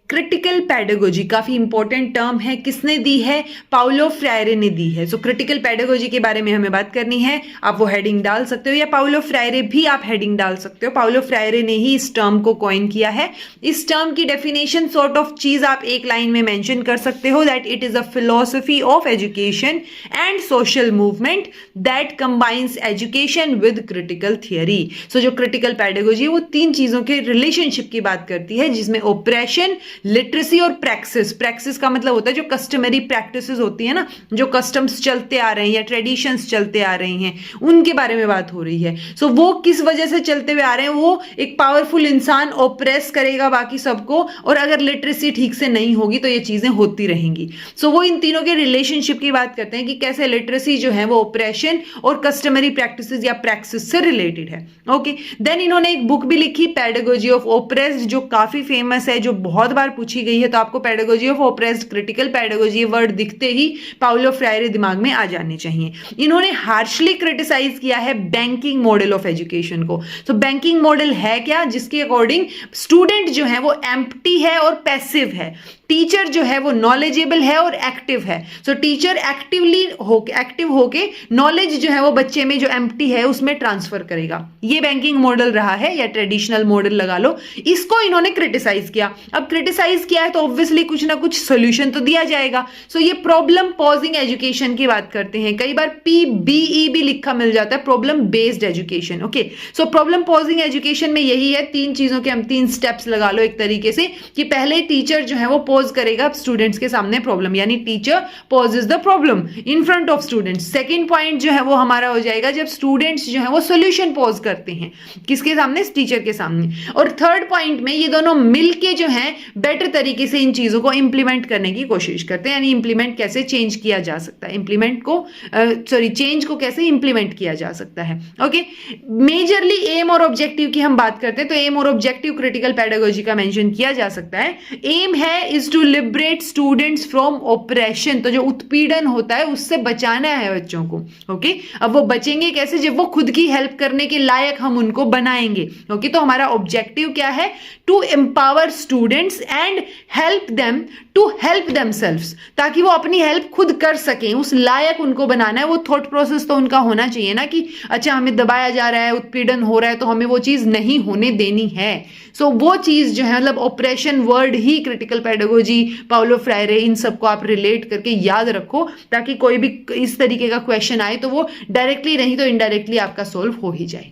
Critical pedagogy काफी important term है, किसने दी है? पाउलो फ्रायरे ने दी है। सो क्रिटिकल पैडागोजी के बारे में हमें बात करनी है। आप वो हेडिंग डाल सकते हो या पाउलो फ्रायरे भी आप हेडिंग डाल सकते हो। पाउलो फ्रायरे ने ही इस टर्म को कॉइन किया है। इस टर्म की डेफिनेशन सॉर्ट ऑफ चीज आप एक लाइन में मेंशन कर सकते हो, that it is a philosophy of education and social movement that combines education with critical theory. So जो क्रिटिकल पैडागोजी है वो तीन चीजों के रिलेशनशिप की बात करती है, जिसमें ओप्रेशन, लिटरेसी और प्रैक्टिस। प्रैक्टिस का मतलब होता है जो कस्टमरी प्रैक्टिसेस होती है ना, जो कस्टम्स चलते आ रहे हैं या ट्रेडिशंस चलते आ रही हैं, उनके बारे में बात हो रही है। सो वो किस वजह से चलते हुए आ रहे हैं? वो एक पावरफुल इंसान ओप्रेस करेगा बाकी सबको, और अगर लिटरेसी ठीक से नहीं होगी तो ये चीजें होती रहेंगी। सो वो इन तीनों के रिलेशनशिप की बात करते हैं कि कैसे लिटरेसी जो है वो ओप्रेशन और कस्टमरी प्रैक्टिसेस या प्रैक्टिस से रिलेटेड है। ओके, देन इन्होंने एक बुक भी लिखी, पैडागोजी ऑफ ओप्रेस्ड, जो काफी फेमस है, जो बहुत बार पूछी गई है। तो आपको pedagogy of oppressed, critical pedagogy word दिखते ही पाउलो फ्रायरे दिमाग में आ जाने चाहिए। इन्होंने हार्शली क्रिटिसाइज किया है बैंकिंग मॉडल ऑफ एजुकेशन को। तो बैंकिंग मॉडल है क्या? जिसके अकॉर्डिंग स्टूडेंट जो है वो एम्प्टी है और पैसिव है, टीचर जो है वो नॉलेजेबल है और एक्टिव है। सो टीचर एक्टिव होके नॉलेज जो है वो बच्चे में जो एम्प्टी है उसमें ट्रांसफर करेगा। ये बैंकिंग मॉडल रहा है, या ट्रेडिशनल मॉडल लगा लो। इसको इन्होंने क्रिटिसाइज किया। अब क्रिटिसाइज किया है तो ऑब्वियसली कुछ ना कुछ सोल्यूशन तो दिया जाएगा। सो ये प्रॉब्लम पॉजिंग एजुकेशन की बात करते हैं। कई बार PBE भी लिखा मिल जाता है, problem based education. Okay, so problem pausing education में यही है, तीन चीजों के हम तीन स्टेप्स लगा लो एक तरीके से, कि पहले टीचर जो है वो पोज करेगा स्टूडेंट्स के सामने प्रॉब्लम, यानी teacher poses the problem in front of students. Second point जो है वो हमारा हो जाएगा जब स्टूडेंट्स जो है वो सॉल्यूशन पोज करते हैं, किसके सामने? टीचर के सामने। और थर्ड पॉइंट में ये दोनों मिलके जो है बेटर तरीके से इन चीजों को इंप्लीमेंट करने की कोशिश करते हैं, यानी इंप्लीमेंट कैसे चेंज किया जा सकता है, चेंज को कैसे इंप्लीमेंट किया जा सकता है। ओके, मेजरली एम और ऑब्जेक्टिव की हम बात करते हैं, तो एम और ऑब्जेक्टिव क्रिटिकल पैडागोजी का मेंशन किया जा सकता है। एम है is to liberate students from oppression, तो जो उत्पीड़न होता है उससे बचाना है बच्चों को। ओके, अब वो बचेंगे कैसे? जब वो खुद की हेल्प करने के लायक हम उनको बनाएंगे। ओके, तो हमारा ऑब्जेक्टिव क्या है? To empower students and help them to help themselves, ताकि वो अपनी हेल्प खुद कर सकें, उस लायक उनको बनाना है। वो थॉट प्रोसेस तो उनका होना चाहिए ना कि अच्छा हमें दबाया जा रहा है, उत्पीड़न हो रहा है, तो हमें वो चीज नहीं होने देनी है। सो वो चीज जो है, मतलब ऑपरेशन वर्ड ही क्रिटिकल पैडागोजी, पाउलो फ्रायरे, इन सबको आप रिलेट करके याद रखो, ताकि कोई भी इस तरीके का क्वेश्चन आए तो वो डायरेक्टली नहीं तो इनडायरेक्टली आपका सोल्व हो ही जाए।